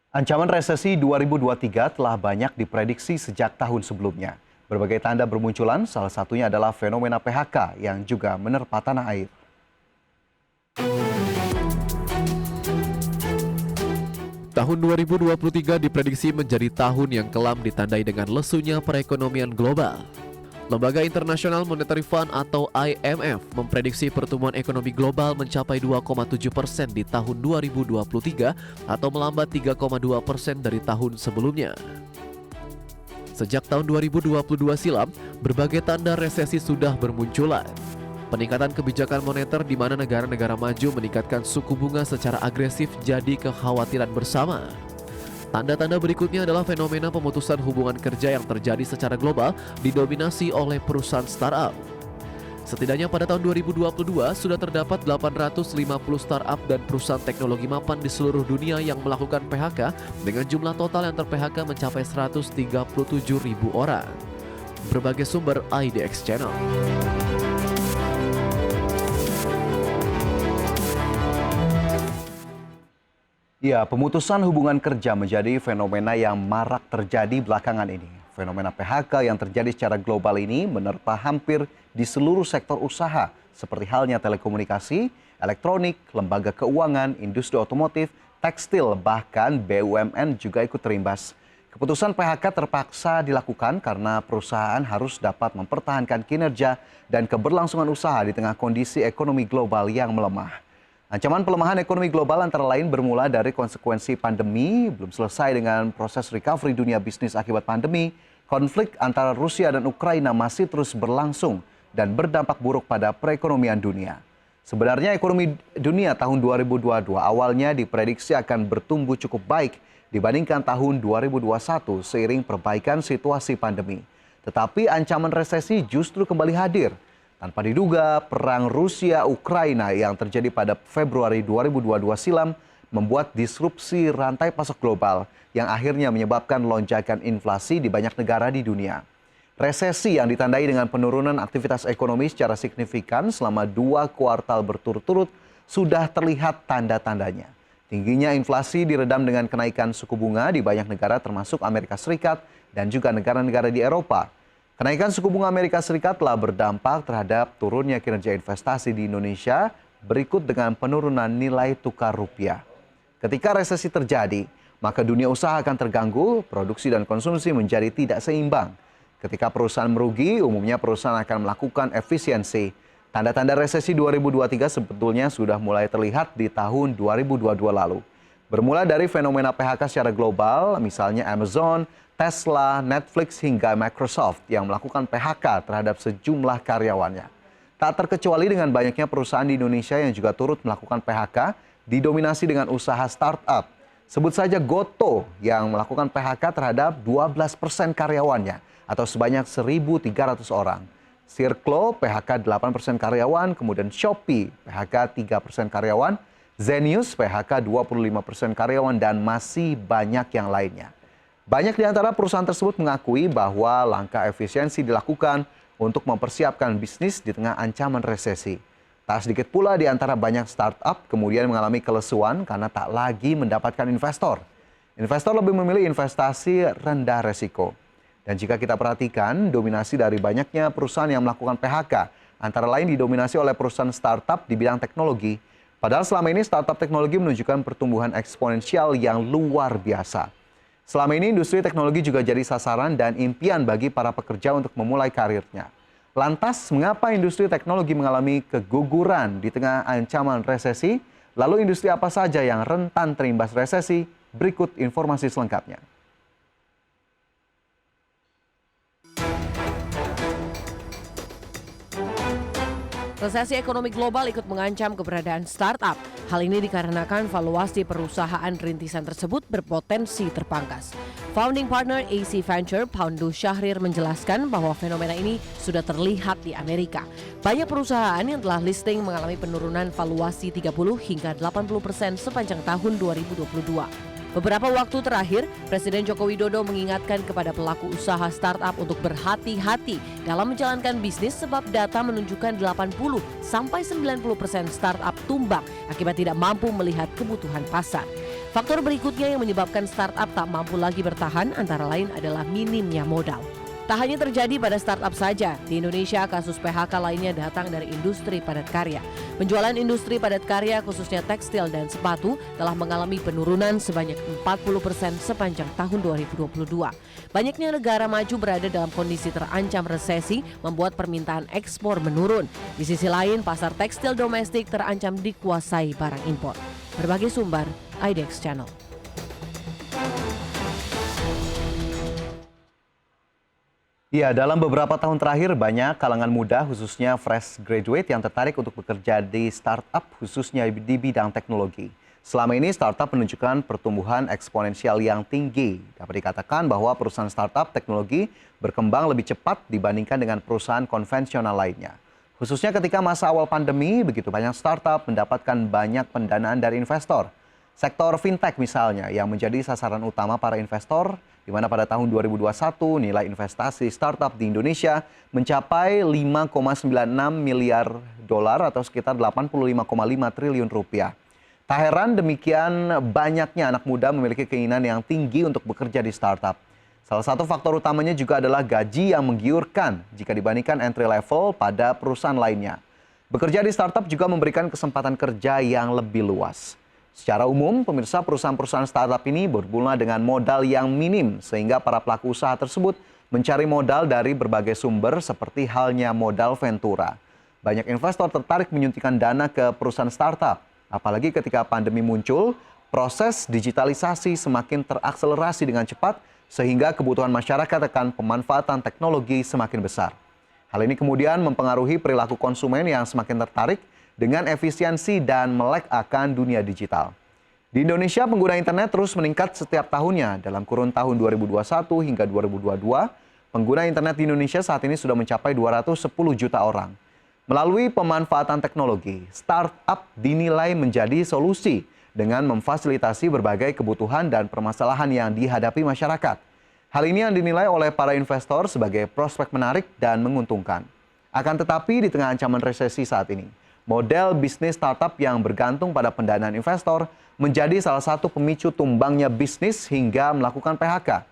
Ancaman resesi 2023 telah banyak diprediksi sejak tahun sebelumnya. Berbagai tanda bermunculan, salah satunya adalah fenomena PHK yang juga menerpa tanah air. Tahun 2023 diprediksi menjadi tahun yang kelam ditandai dengan lesunya perekonomian global. Lembaga International Monetary Fund atau IMF memprediksi pertumbuhan ekonomi global mencapai 2,7% di tahun 2023 atau melambat 3,2% dari tahun sebelumnya. Sejak tahun 2022 silam, berbagai tanda resesi sudah bermunculan. Peningkatan kebijakan moneter di mana negara-negara maju meningkatkan suku bunga secara agresif jadi kekhawatiran bersama. Tanda-tanda berikutnya adalah fenomena pemutusan hubungan kerja yang terjadi secara global didominasi oleh perusahaan startup. Setidaknya pada tahun 2022 sudah terdapat 850 startup dan perusahaan teknologi mapan di seluruh dunia yang melakukan PHK dengan jumlah total yang ter-PHK mencapai 137.000 orang. Berbagai sumber IDX Channel. Ya, pemutusan hubungan kerja menjadi fenomena yang marak terjadi belakangan ini. Fenomena PHK yang terjadi secara global ini menerpa hampir di seluruh sektor usaha, seperti halnya telekomunikasi, elektronik, lembaga keuangan, industri otomotif, tekstil, bahkan BUMN juga ikut terimbas. Keputusan PHK terpaksa dilakukan karena perusahaan harus dapat mempertahankan kinerja dan keberlangsungan usaha di tengah kondisi ekonomi global yang melemah. Ancaman pelemahan ekonomi global antara lain bermula dari konsekuensi pandemi, belum selesai dengan proses recovery dunia bisnis akibat pandemi, konflik antara Rusia dan Ukraina masih terus berlangsung dan berdampak buruk pada perekonomian dunia. Sebenarnya ekonomi dunia tahun 2022 awalnya diprediksi akan bertumbuh cukup baik dibandingkan tahun 2021 seiring perbaikan situasi pandemi. Tetapi ancaman resesi justru kembali hadir. Tanpa diduga, perang Rusia-Ukraina yang terjadi pada Februari 2022 silam membuat disrupsi rantai pasok global yang akhirnya menyebabkan lonjakan inflasi di banyak negara di dunia. Resesi yang ditandai dengan penurunan aktivitas ekonomi secara signifikan selama 2 kuartal berturut-turut sudah terlihat tanda-tandanya. Tingginya inflasi diredam dengan kenaikan suku bunga di banyak negara termasuk Amerika Serikat dan juga negara-negara di Eropa. Kenaikan suku bunga Amerika Serikat telah berdampak terhadap turunnya kinerja investasi di Indonesia berikut dengan penurunan nilai tukar rupiah. Ketika resesi terjadi, maka dunia usaha akan terganggu, produksi dan konsumsi menjadi tidak seimbang. Ketika perusahaan merugi, umumnya perusahaan akan melakukan efisiensi. Tanda-tanda resesi 2023 sebetulnya sudah mulai terlihat di tahun 2022 lalu. Bermula dari fenomena PHK secara global, misalnya Amazon, Tesla, Netflix hingga Microsoft yang melakukan PHK terhadap sejumlah karyawannya. Tak terkecuali dengan banyaknya perusahaan di Indonesia yang juga turut melakukan PHK, didominasi dengan usaha startup. Sebut saja Goto yang melakukan PHK terhadap 12% karyawannya atau sebanyak 1.300 orang. Circlo PHK 8% karyawan, kemudian Shopee PHK 3% karyawan, Zenius PHK 25% karyawan dan masih banyak yang lainnya. Banyak di antara perusahaan tersebut mengakui bahwa langkah efisiensi dilakukan untuk mempersiapkan bisnis di tengah ancaman resesi. Tak sedikit pula di antara banyak startup kemudian mengalami kelesuan karena tak lagi mendapatkan investor. Investor lebih memilih investasi rendah resiko. Dan jika kita perhatikan, dominasi dari banyaknya perusahaan yang melakukan PHK, antara lain didominasi oleh perusahaan startup di bidang teknologi. Padahal selama ini startup teknologi menunjukkan pertumbuhan eksponensial yang luar biasa. Selama ini industri teknologi juga jadi sasaran dan impian bagi para pekerja untuk memulai karirnya. Lantas, mengapa industri teknologi mengalami keguguran di tengah ancaman resesi? Lalu industri apa saja yang rentan terimbas resesi? Berikut informasi selengkapnya. Resesi ekonomi global ikut mengancam keberadaan startup. Hal ini dikarenakan valuasi perusahaan rintisan tersebut berpotensi terpangkas. Founding partner AC Venture, Poundu Syahrir menjelaskan bahwa fenomena ini sudah terlihat di Amerika. Banyak perusahaan yang telah listing mengalami penurunan valuasi 30 hingga 80% sepanjang tahun 2022. Beberapa waktu terakhir, Presiden Joko Widodo mengingatkan kepada pelaku usaha startup untuk berhati-hati dalam menjalankan bisnis sebab data menunjukkan 80-90% startup tumbang akibat tidak mampu melihat kebutuhan pasar. Faktor berikutnya yang menyebabkan startup tak mampu lagi bertahan antara lain adalah minimnya modal. Tak hanya terjadi pada startup saja, di Indonesia kasus PHK lainnya datang dari industri padat karya. Penjualan industri padat karya khususnya tekstil dan sepatu telah mengalami penurunan sebanyak 40% sepanjang tahun 2022. Banyaknya negara maju berada dalam kondisi terancam resesi membuat permintaan ekspor menurun. Di sisi lain, pasar tekstil domestik terancam dikuasai barang impor. Berbagai sumber, IDEX Channel. Ya, dalam beberapa tahun terakhir banyak kalangan muda khususnya fresh graduate yang tertarik untuk bekerja di startup khususnya di bidang teknologi. Selama ini startup menunjukkan pertumbuhan eksponensial yang tinggi. Dapat dikatakan bahwa perusahaan startup teknologi berkembang lebih cepat dibandingkan dengan perusahaan konvensional lainnya. Khususnya ketika masa awal pandemi, begitu banyak startup mendapatkan banyak pendanaan dari investor. Sektor fintech misalnya yang menjadi sasaran utama para investor, di mana pada tahun 2021 nilai investasi startup di Indonesia mencapai 5,96 miliar dolar atau sekitar 85,5 triliun rupiah. Tak heran demikian banyaknya anak muda memiliki keinginan yang tinggi untuk bekerja di startup. Salah satu faktor utamanya juga adalah gaji yang menggiurkan jika dibandingkan entry level pada perusahaan lainnya. Bekerja di startup juga memberikan kesempatan kerja yang lebih luas. Secara umum, pemirsa, perusahaan-perusahaan startup ini bermula dengan modal yang minim sehingga para pelaku usaha tersebut mencari modal dari berbagai sumber seperti halnya modal ventura. Banyak investor tertarik menyuntikkan dana ke perusahaan startup. Apalagi ketika pandemi muncul, proses digitalisasi semakin terakselerasi dengan cepat sehingga kebutuhan masyarakat akan pemanfaatan teknologi semakin besar. Hal ini kemudian mempengaruhi perilaku konsumen yang semakin tertarik dengan efisiensi dan melek akan dunia digital. Di Indonesia, pengguna internet terus meningkat setiap tahunnya. Dalam kurun tahun 2021 hingga 2022, pengguna internet di Indonesia saat ini sudah mencapai 210 juta orang. Melalui pemanfaatan teknologi, startup dinilai menjadi solusi dengan memfasilitasi berbagai kebutuhan dan permasalahan yang dihadapi masyarakat. Hal ini yang dinilai oleh para investor sebagai prospek menarik dan menguntungkan. Akan tetapi di tengah ancaman resesi saat ini, model bisnis startup yang bergantung pada pendanaan investor menjadi salah satu pemicu tumbangnya bisnis hingga melakukan PHK.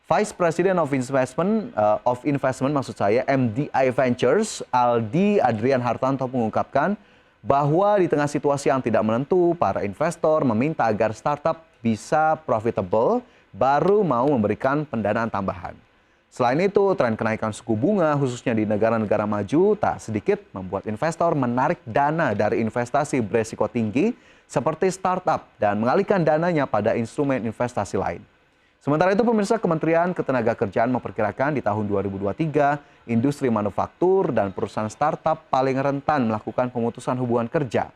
Vice President of Investment maksud saya MDI Ventures, Aldi Adrian Hartanto mengungkapkan bahwa di tengah situasi yang tidak menentu, para investor meminta agar startup bisa profitable baru mau memberikan pendanaan tambahan. Selain itu, tren kenaikan suku bunga khususnya di negara-negara maju tak sedikit membuat investor menarik dana dari investasi beresiko tinggi seperti startup dan mengalihkan dananya pada instrumen investasi lain. Sementara itu, pemirsa, Kementerian Ketenagakerjaan memperkirakan di tahun 2023, industri manufaktur dan perusahaan startup paling rentan melakukan pemutusan hubungan kerja.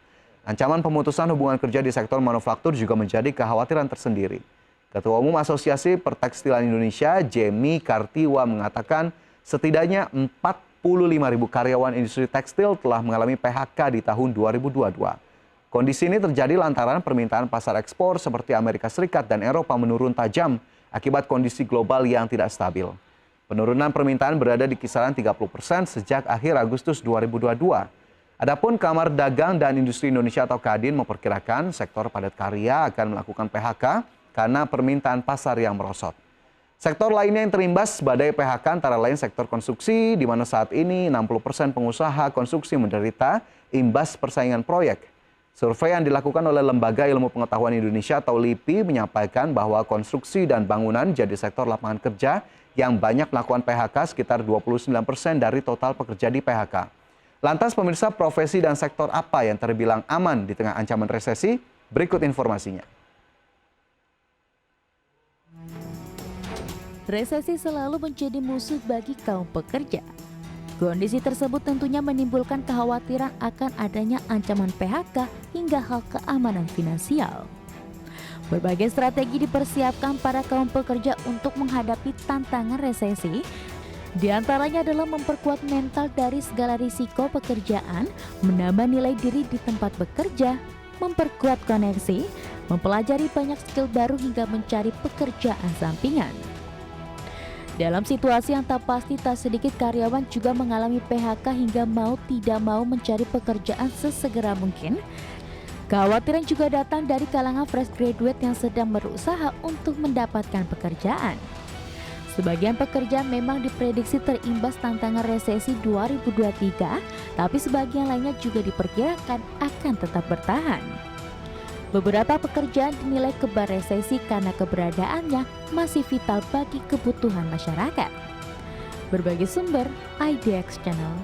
Ancaman pemutusan hubungan kerja di sektor manufaktur juga menjadi kekhawatiran tersendiri. Ketua Umum Asosiasi Pertekstilan Indonesia, Jemi Kartiwa, mengatakan setidaknya 45.000 karyawan industri tekstil telah mengalami PHK di tahun 2022. Kondisi ini terjadi lantaran permintaan pasar ekspor seperti Amerika Serikat dan Eropa menurun tajam akibat kondisi global yang tidak stabil. Penurunan permintaan berada di kisaran 30% sejak akhir Agustus 2022. Adapun Kamar Dagang dan Industri Indonesia atau Kadin memperkirakan sektor padat karya akan melakukan PHK karena permintaan pasar yang merosot. Sektor lainnya yang terimbas badai PHK antara lain sektor konstruksi, di mana saat ini 60% pengusaha konstruksi menderita imbas persaingan proyek. Survei yang dilakukan oleh Lembaga Ilmu Pengetahuan Indonesia atau LIPI menyampaikan bahwa konstruksi dan bangunan jadi sektor lapangan kerja yang banyak melakukan PHK sekitar 29% dari total pekerja di PHK. Lantas pemirsa, profesi dan sektor apa yang terbilang aman di tengah ancaman resesi? Berikut informasinya. Resesi selalu menjadi musuh bagi kaum pekerja. Kondisi tersebut tentunya menimbulkan kekhawatiran akan adanya ancaman PHK hingga hal keamanan finansial. Berbagai strategi dipersiapkan para kaum pekerja untuk menghadapi tantangan resesi. Di antaranya adalah memperkuat mental dari segala risiko pekerjaan, menambah nilai diri di tempat bekerja, memperkuat koneksi, mempelajari banyak skill baru hingga mencari pekerjaan sampingan. Dalam situasi yang tak pasti, tak sedikit karyawan juga mengalami PHK hingga mau tidak mau mencari pekerjaan sesegera mungkin. Kekhawatiran juga datang dari kalangan fresh graduate yang sedang berusaha untuk mendapatkan pekerjaan. Sebagian pekerja memang diprediksi terimbas tantangan resesi 2023, tapi sebagian lainnya juga diperkirakan akan tetap bertahan. Beberapa pekerjaan dinilai kebal resesi karena keberadaannya masih vital bagi kebutuhan masyarakat. Berbagai sumber, IDX Channel.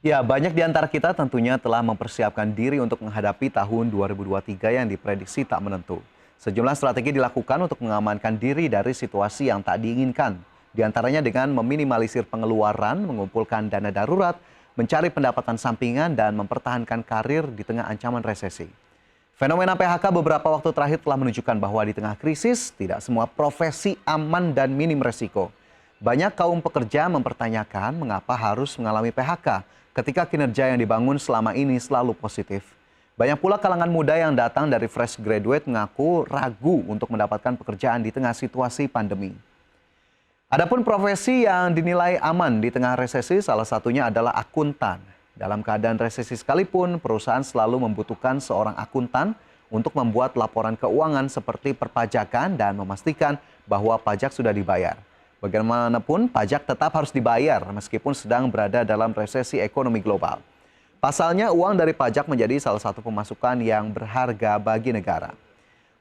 Ya, banyak di antara kita tentunya telah mempersiapkan diri untuk menghadapi tahun 2023 yang diprediksi tak menentu. Sejumlah strategi dilakukan untuk mengamankan diri dari situasi yang tak diinginkan. Di antaranya dengan meminimalisir pengeluaran, mengumpulkan dana darurat, mencari pendapatan sampingan, dan mempertahankan karir di tengah ancaman resesi. Fenomena PHK beberapa waktu terakhir telah menunjukkan bahwa di tengah krisis, tidak semua profesi aman dan minim resiko. Banyak kaum pekerja mempertanyakan mengapa harus mengalami PHK ketika kinerja yang dibangun selama ini selalu positif. Banyak pula kalangan muda yang datang dari fresh graduate mengaku ragu untuk mendapatkan pekerjaan di tengah situasi pandemi. Adapun profesi yang dinilai aman di tengah resesi salah satunya adalah akuntan. Dalam keadaan resesi sekalipun, perusahaan selalu membutuhkan seorang akuntan untuk membuat laporan keuangan seperti perpajakan dan memastikan bahwa pajak sudah dibayar. Bagaimanapun, pajak tetap harus dibayar meskipun sedang berada dalam resesi ekonomi global. Pasalnya, uang dari pajak menjadi salah satu pemasukan yang berharga bagi negara.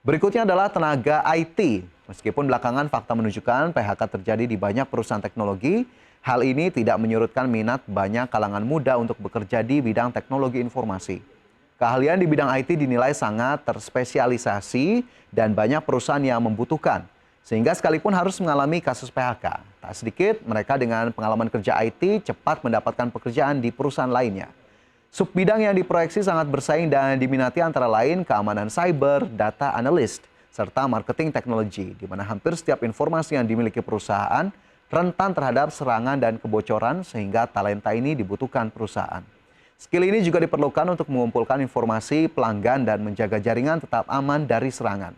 Berikutnya adalah tenaga IT. Meskipun belakangan fakta menunjukkan PHK terjadi di banyak perusahaan teknologi, hal ini tidak menyurutkan minat banyak kalangan muda untuk bekerja di bidang teknologi informasi. Keahlian di bidang IT dinilai sangat terspesialisasi dan banyak perusahaan yang membutuhkan. Sehingga sekalipun harus mengalami kasus PHK, tak sedikit mereka dengan pengalaman kerja IT cepat mendapatkan pekerjaan di perusahaan lainnya. Subbidang yang diproyeksi sangat bersaing dan diminati antara lain keamanan cyber, data analyst, serta marketing teknologi, di mana hampir setiap informasi yang dimiliki perusahaan rentan terhadap serangan dan kebocoran sehingga talenta ini dibutuhkan perusahaan. Skill ini juga diperlukan untuk mengumpulkan informasi pelanggan dan menjaga jaringan tetap aman dari serangan.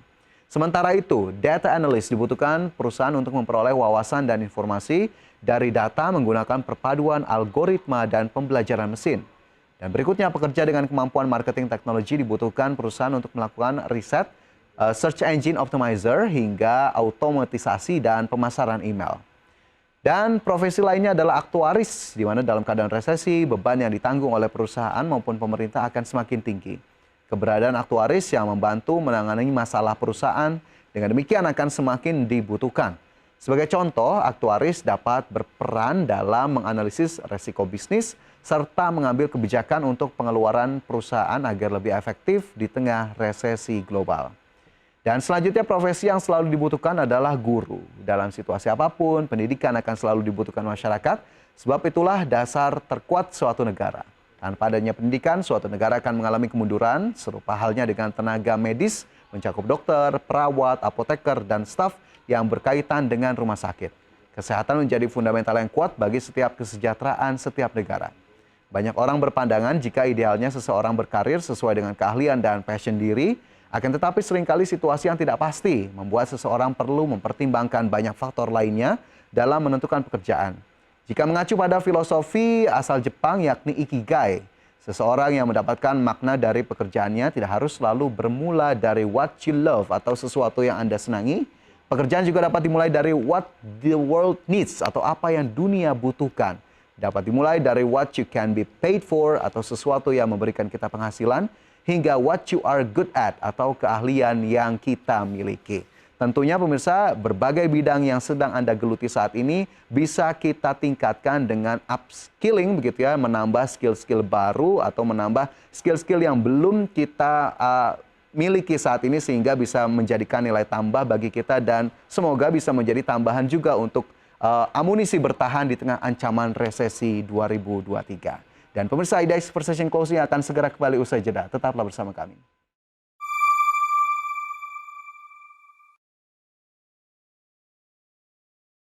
Sementara itu, data analyst dibutuhkan perusahaan untuk memperoleh wawasan dan informasi dari data menggunakan perpaduan algoritma dan pembelajaran mesin. Dan berikutnya, pekerja dengan kemampuan marketing teknologi dibutuhkan perusahaan untuk melakukan riset, search engine optimizer, hingga otomatisasi dan pemasaran email. Dan profesi lainnya adalah aktuaris, di mana dalam keadaan resesi, beban yang ditanggung oleh perusahaan maupun pemerintah akan semakin tinggi. Keberadaan aktuaris yang membantu menangani masalah perusahaan dengan demikian akan semakin dibutuhkan. Sebagai contoh, aktuaris dapat berperan dalam menganalisis resiko bisnis serta mengambil kebijakan untuk pengeluaran perusahaan agar lebih efektif di tengah resesi global. Dan selanjutnya profesi yang selalu dibutuhkan adalah guru. Dalam situasi apapun, pendidikan akan selalu dibutuhkan masyarakat, sebab itulah dasar terkuat suatu negara. Tanpa adanya pendidikan, suatu negara akan mengalami kemunduran, serupa halnya dengan tenaga medis, mencakup dokter, perawat, apoteker, dan staf yang berkaitan dengan rumah sakit. Kesehatan menjadi fundamental yang kuat bagi setiap kesejahteraan setiap negara. Banyak orang berpandangan jika idealnya seseorang berkarir sesuai dengan keahlian dan passion diri, akan tetapi seringkali situasi yang tidak pasti membuat seseorang perlu mempertimbangkan banyak faktor lainnya dalam menentukan pekerjaan. Jika mengacu pada filosofi asal Jepang yakni Ikigai, seseorang yang mendapatkan makna dari pekerjaannya tidak harus selalu bermula dari what you love atau sesuatu yang Anda senangi. Pekerjaan juga dapat dimulai dari what the world needs atau apa yang dunia butuhkan. Dapat dimulai dari what you can be paid for atau sesuatu yang memberikan kita penghasilan, hingga what you are good at atau keahlian yang kita miliki. Tentunya pemirsa, berbagai bidang yang sedang Anda geluti saat ini bisa kita tingkatkan dengan upskilling begitu ya, menambah skill-skill baru atau menambah skill-skill yang belum kita miliki saat ini sehingga bisa menjadikan nilai tambah bagi kita dan semoga bisa menjadi tambahan juga untuk amunisi bertahan di tengah ancaman resesi 2023. Dan pemirsa, IDX Precision Closing akan segera kembali usai jeda. Tetaplah bersama kami.